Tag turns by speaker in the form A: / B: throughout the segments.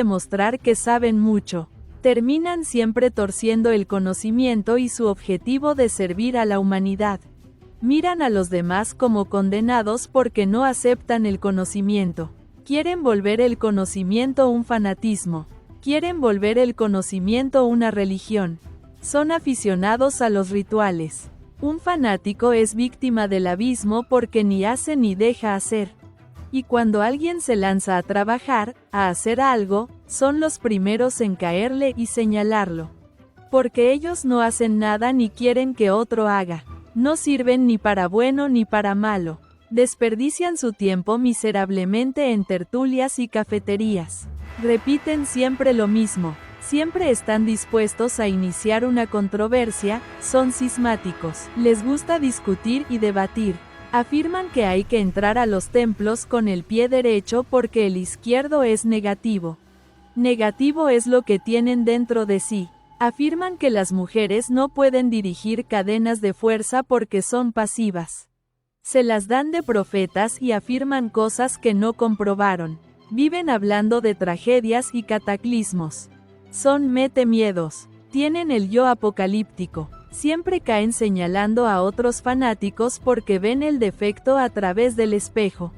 A: demostrar que saben mucho. Terminan siempre torciendo el conocimiento y su objetivo de servir a la humanidad. Miran a los demás como condenados porque no aceptan el conocimiento. Quieren volver el conocimiento un fanatismo. Quieren volver el conocimiento una religión. Son aficionados a los rituales. Un fanático es víctima del abismo porque ni hace ni deja hacer. Y cuando alguien se lanza a trabajar, a hacer algo, son los primeros en caerle y señalarlo. Porque ellos no hacen nada ni quieren que otro haga. No sirven ni para bueno ni para malo. Desperdician su tiempo miserablemente en tertulias y cafeterías. Repiten siempre lo mismo. Siempre están dispuestos a iniciar una controversia, son cismáticos. Les gusta discutir y debatir. Afirman que hay que entrar a los templos con el pie derecho porque el izquierdo es negativo. Negativo es lo que tienen dentro de sí. Afirman que las mujeres no pueden dirigir cadenas de fuerza porque son pasivas. Se las dan de profetas y afirman cosas que no comprobaron. Viven hablando de tragedias y cataclismos. Son mete miedos. Tienen el yo apocalíptico. Siempre caen señalando a otros fanáticos porque ven el defecto a través del espejo.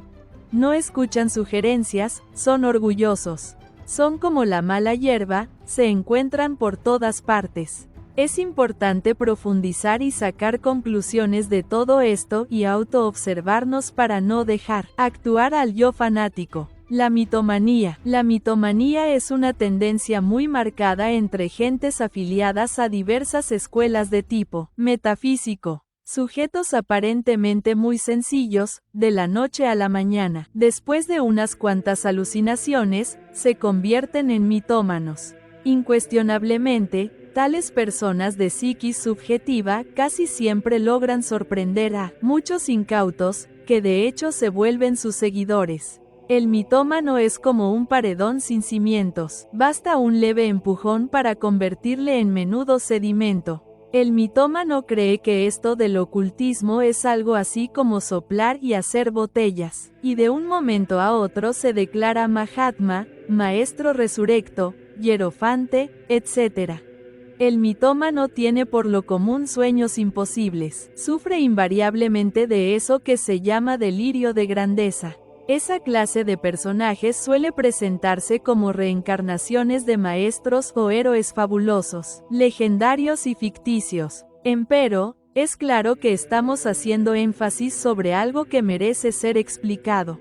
A: No escuchan sugerencias, son orgullosos. Son como la mala hierba, se encuentran por todas partes. Es importante profundizar y sacar conclusiones de todo esto y autoobservarnos para no dejar actuar al yo fanático. La mitomanía. La mitomanía es una tendencia muy marcada entre gentes afiliadas a diversas escuelas de tipo metafísico. Sujetos aparentemente muy sencillos, de la noche a la mañana, después de unas cuantas alucinaciones, se convierten en mitómanos. Incuestionablemente, tales personas de psiquis subjetiva casi siempre logran sorprender a muchos incautos, que de hecho se vuelven sus seguidores. El mitómano es como un paredón sin cimientos, basta un leve empujón para convertirle en menudo sedimento. El mitómano cree que esto del ocultismo es algo así como soplar y hacer botellas, y de un momento a otro se declara Mahatma, maestro resurrecto, hierofante, etc. El mitómano tiene por lo común sueños imposibles, sufre invariablemente de eso que se llama delirio de grandeza. Esa clase de personajes suele presentarse como reencarnaciones de maestros o héroes fabulosos, legendarios y ficticios. Empero, es claro que estamos haciendo énfasis sobre algo que merece ser explicado.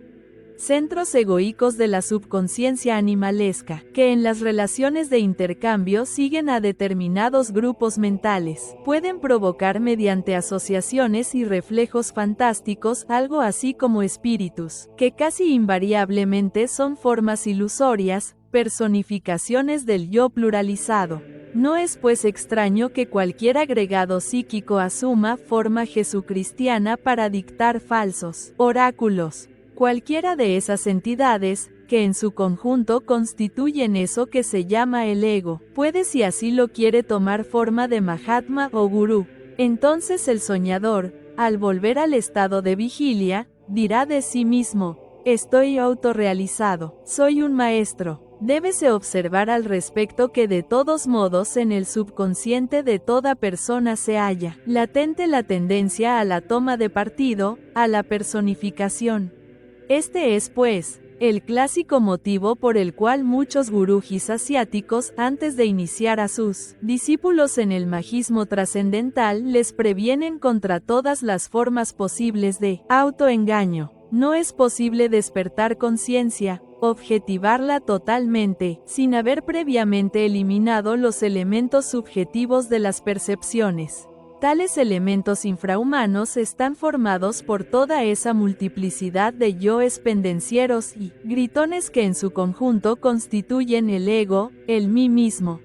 A: Centros egoicos de la subconsciencia animalesca, que en las relaciones de intercambio siguen a determinados grupos mentales, pueden provocar mediante asociaciones y reflejos fantásticos algo así como espíritus, que casi invariablemente son formas ilusorias, personificaciones del yo pluralizado. No es pues extraño que cualquier agregado psíquico asuma forma jesucristiana para dictar falsos oráculos. Cualquiera de esas entidades, que en su conjunto constituyen eso que se llama el ego, puede si así lo quiere tomar forma de Mahatma o Gurú. Entonces el soñador, al volver al estado de vigilia, dirá de sí mismo, estoy autorrealizado, soy un maestro. Débese observar al respecto que de todos modos en el subconsciente de toda persona se halla latente la tendencia a la toma de partido, a la personificación. Este es, pues, el clásico motivo por el cual muchos gurujis asiáticos, antes de iniciar a sus discípulos en el magismo trascendental, les previenen contra todas las formas posibles de autoengaño. No es posible despertar conciencia, objetivarla totalmente, sin haber previamente eliminado los elementos subjetivos de las percepciones. Tales elementos infrahumanos están formados por toda esa multiplicidad de yoes pendencieros y gritones que en su conjunto constituyen el ego, el mí mismo.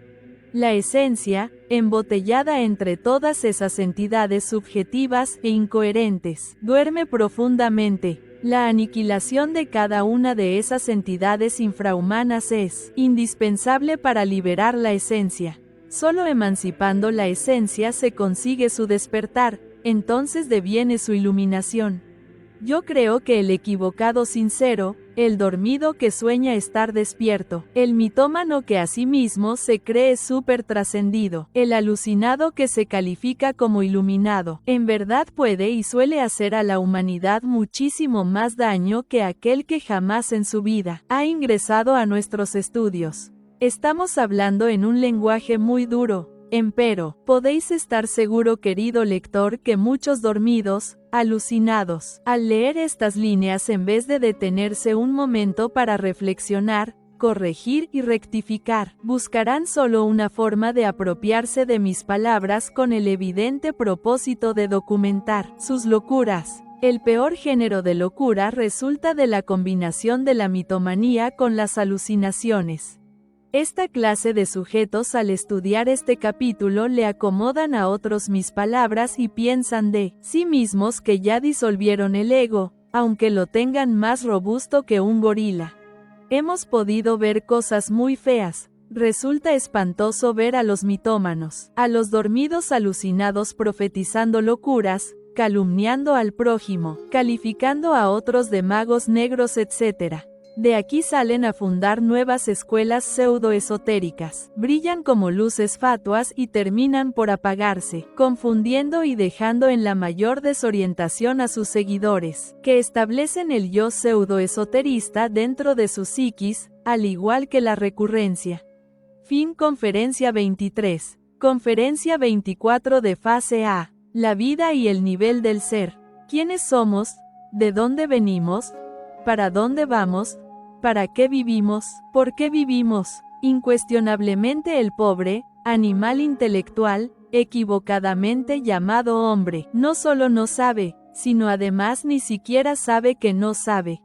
A: La esencia, embotellada entre todas esas entidades subjetivas e incoherentes, duerme profundamente. La aniquilación de cada una de esas entidades infrahumanas es indispensable para liberar la esencia. Solo emancipando la esencia se consigue su despertar, entonces deviene su iluminación. Yo creo que el equivocado sincero, el dormido que sueña estar despierto, el mitómano que a sí mismo se cree súper trascendido, el alucinado que se califica como iluminado, en verdad puede y suele hacer a la humanidad muchísimo más daño que aquel que jamás en su vida ha ingresado a nuestros estudios. Estamos hablando en un lenguaje muy duro. Empero, podéis estar seguro, querido lector, que muchos dormidos, alucinados, al leer estas líneas en vez de detenerse un momento para reflexionar, corregir y rectificar, buscarán solo una forma de apropiarse de mis palabras con el evidente propósito de documentar sus locuras. El peor género de locura resulta de la combinación de la mitomanía con las alucinaciones. Esta clase de sujetos al estudiar este capítulo le acomodan a otros mis palabras y piensan de sí mismos que ya disolvieron el ego, aunque lo tengan más robusto que un gorila. Hemos podido ver cosas muy feas. Resulta espantoso ver a los mitómanos, a los dormidos alucinados profetizando locuras, calumniando al prójimo, calificando a otros de magos negros, etc. De aquí salen a fundar nuevas escuelas pseudoesotéricas, brillan como luces fatuas y terminan por apagarse, confundiendo y dejando en la mayor desorientación a sus seguidores, que establecen el yo pseudoesoterista dentro de su psiquis, al igual que la recurrencia. Fin. Conferencia 23. Conferencia 24 de fase A. La vida y el nivel del ser. ¿Quiénes somos? ¿De dónde venimos? ¿Para dónde vamos? ¿Para qué vivimos? ¿Por qué vivimos? Incuestionablemente el pobre, animal intelectual, equivocadamente llamado hombre, no solo no sabe, sino además ni siquiera sabe que no sabe.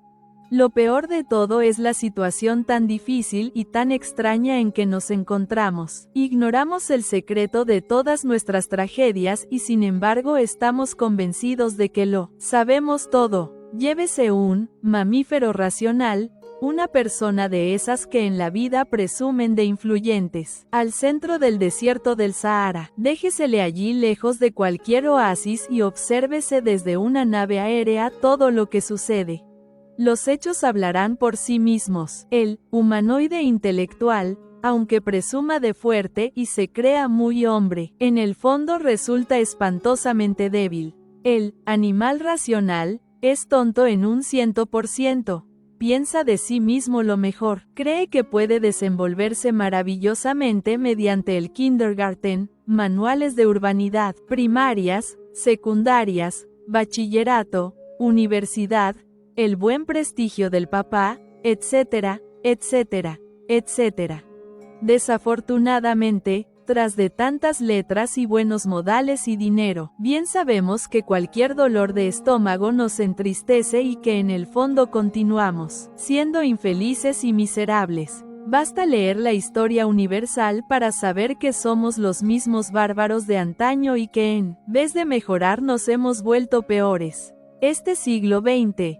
A: Lo peor de todo es la situación tan difícil y tan extraña en que nos encontramos. Ignoramos el secreto de todas nuestras tragedias y sin embargo estamos convencidos de que lo sabemos todo. Llévese un mamífero racional, una persona de esas que en la vida presumen de influyentes, al centro del desierto del Sahara. Déjesele allí lejos de cualquier oasis y obsérvese desde una nave aérea todo lo que sucede. Los hechos hablarán por sí mismos. El humanoide intelectual, aunque presuma de fuerte y se crea muy hombre, en el fondo resulta espantosamente débil. El animal racional es tonto en un 100%. Piensa de sí mismo lo mejor, cree que puede desenvolverse maravillosamente mediante el kindergarten, manuales de urbanidad, primarias, secundarias, bachillerato, universidad, el buen prestigio del papá, etcétera, etcétera, etcétera. Desafortunadamente, tras de tantas letras y buenos modales y dinero, bien sabemos que cualquier dolor de estómago nos entristece y que en el fondo continuamos siendo infelices y miserables. Basta leer la historia universal para saber que somos los mismos bárbaros de antaño y que en vez de mejorar nos hemos vuelto peores. Este siglo XX,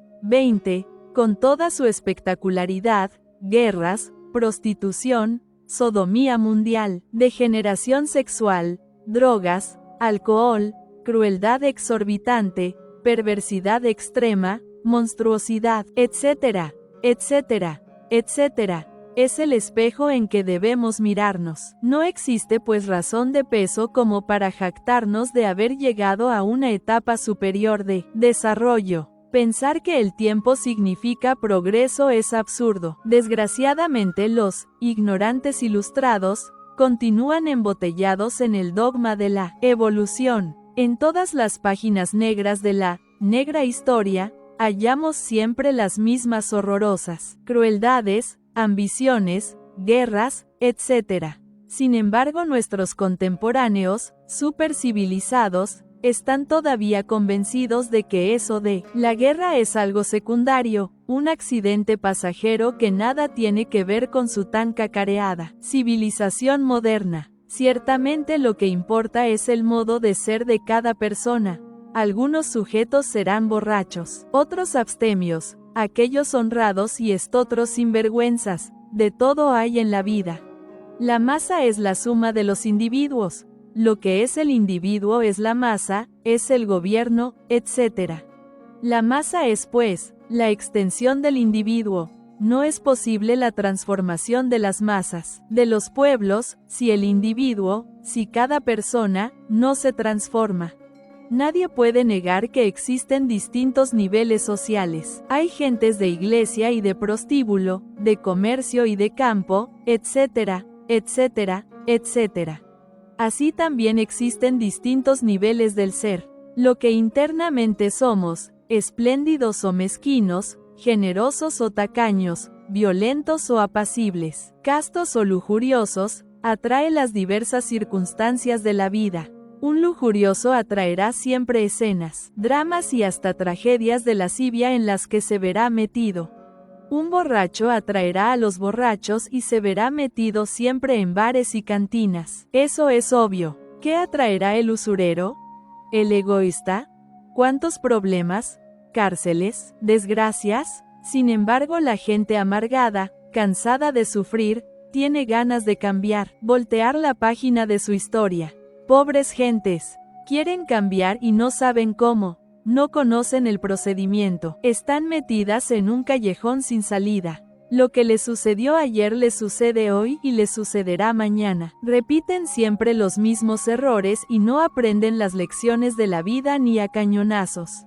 A: con toda su espectacularidad, guerras, prostitución, sodomía mundial, degeneración sexual, drogas, alcohol, crueldad exorbitante, perversidad extrema, monstruosidad, etcétera, etcétera, etcétera. Es el espejo en que debemos mirarnos. No existe pues razón de peso como para jactarnos de haber llegado a una etapa superior de desarrollo. Pensar que el tiempo significa progreso es absurdo. Desgraciadamente los ignorantes ilustrados continúan embotellados en el dogma de la evolución. En todas las páginas negras de la negra historia, hallamos siempre las mismas horrorosas crueldades, ambiciones, guerras, etc. Sin embargo, nuestros contemporáneos, supercivilizados, están todavía convencidos de que eso de la guerra es algo secundario, un accidente pasajero que nada tiene que ver con su tan cacareada civilización moderna. Ciertamente lo que importa es el modo de ser de cada persona. Algunos sujetos serán borrachos, otros abstemios, aquellos honrados y estotros sinvergüenzas. De todo hay en la vida. La masa es la suma de los individuos. Lo que es el individuo es la masa, es el gobierno, etc. La masa es, pues, la extensión del individuo. No es posible la transformación de las masas, de los pueblos, si el individuo, si cada persona, no se transforma. Nadie puede negar que existen distintos niveles sociales. Hay gentes de iglesia y de prostíbulo, de comercio y de campo, etcétera, etcétera, etcétera. Así también existen distintos niveles del ser. Lo que internamente somos, espléndidos o mezquinos, generosos o tacaños, violentos o apacibles, castos o lujuriosos, atrae las diversas circunstancias de la vida. Un lujurioso atraerá siempre escenas, dramas y hasta tragedias de lascivia en las que se verá metido. Un borracho atraerá a los borrachos y se verá metido siempre en bares y cantinas. Eso es obvio. ¿Qué atraerá el usurero? ¿El egoísta? ¿Cuántos problemas? ¿Cárceles? ¿Desgracias? Sin embargo, la gente amargada, cansada de sufrir, tiene ganas de cambiar, voltear la página de su historia. Pobres gentes, quieren cambiar y no saben cómo, no conocen el procedimiento, están metidas en un callejón sin salida. Lo que les sucedió ayer les sucede hoy y les sucederá mañana. Repiten siempre los mismos errores y no aprenden las lecciones de la vida ni a cañonazos.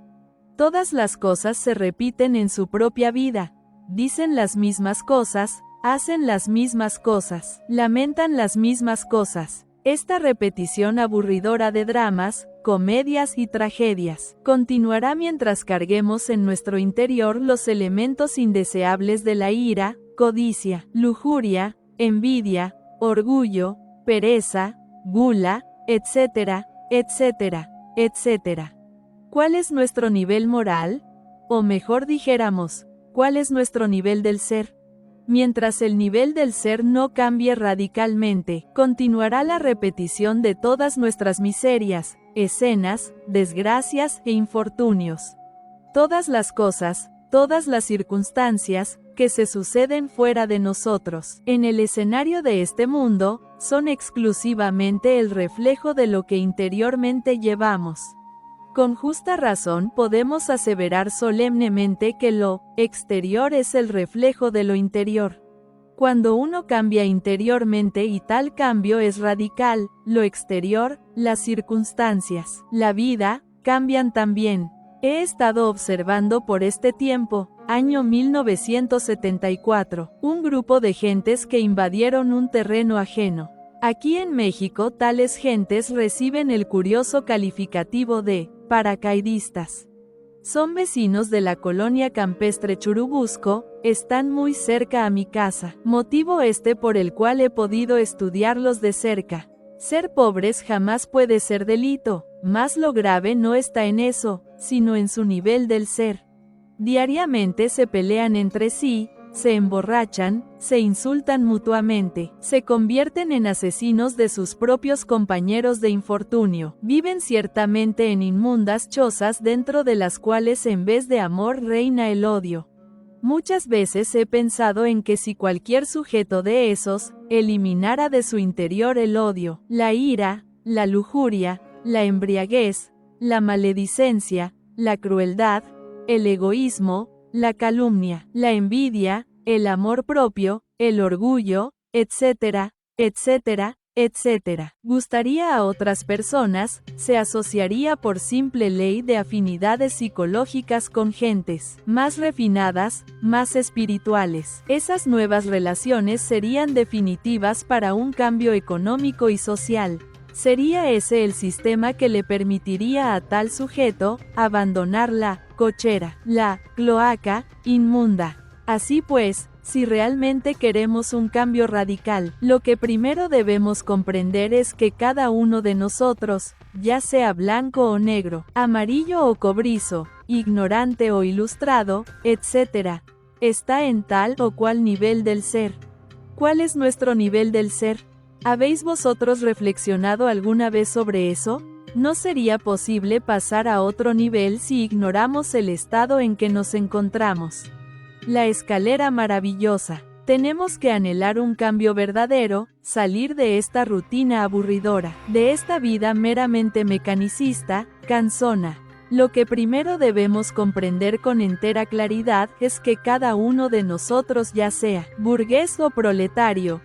A: Todas las cosas se repiten en su propia vida. Dicen las mismas cosas, hacen las mismas cosas, lamentan las mismas cosas. Esta repetición aburridora de dramas, comedias y tragedias continuará mientras carguemos en nuestro interior los elementos indeseables de la ira, codicia, lujuria, envidia, orgullo, pereza, gula, etcétera, etcétera, etcétera. ¿Cuál es nuestro nivel moral? O mejor dijéramos, ¿cuál es nuestro nivel del ser? Mientras el nivel del ser no cambie radicalmente, continuará la repetición de todas nuestras miserias, escenas, desgracias e infortunios. Todas las cosas, todas las circunstancias, que se suceden fuera de nosotros, en el escenario de este mundo, son exclusivamente el reflejo de lo que interiormente llevamos. Con justa razón podemos aseverar solemnemente que lo exterior es el reflejo de lo interior. Cuando uno cambia interiormente y tal cambio es radical, lo exterior, las circunstancias, la vida, cambian también. He estado observando por este tiempo, año 1974, un grupo de gentes que invadieron un terreno ajeno. Aquí en México tales gentes reciben el curioso calificativo de paracaidistas. Son vecinos de la colonia campestre Churubusco, están muy cerca a mi casa, motivo por el cual he podido estudiarlos de cerca. Ser pobres jamás puede ser delito, mas lo grave no está en eso, sino en su nivel del ser. Diariamente se pelean entre sí, se emborrachan, se insultan mutuamente, se convierten en asesinos de sus propios compañeros de infortunio, viven ciertamente en inmundas chozas dentro de las cuales en vez de amor reina el odio. Muchas veces he pensado en que si cualquier sujeto de esos, eliminara de su interior el odio, la ira, la lujuria, la embriaguez, la maledicencia, la crueldad, el egoísmo, la calumnia, la envidia, el amor propio, el orgullo, etcétera, etcétera, etcétera, gustaría a otras personas, se asociaría por simple ley de afinidades psicológicas con gentes más refinadas, más espirituales. Esas nuevas relaciones serían definitivas para un cambio económico y social. Sería ese el sistema que le permitiría a tal sujeto abandonar la cochera, la cloaca inmunda. Así pues, si realmente queremos un cambio radical, lo que primero debemos comprender es que cada uno de nosotros, ya sea blanco o negro, amarillo o cobrizo, ignorante o ilustrado, etc., está en tal o cual nivel del ser. ¿Cuál es nuestro nivel del ser? ¿Habéis vosotros reflexionado alguna vez sobre eso? No sería posible pasar a otro nivel si ignoramos el estado en que nos encontramos. La escalera maravillosa. Tenemos que anhelar un cambio verdadero, salir de esta rutina aburridora, de esta vida meramente mecanicista, cansona. Lo que primero debemos comprender con entera claridad es que cada uno de nosotros, ya sea burgués o proletario,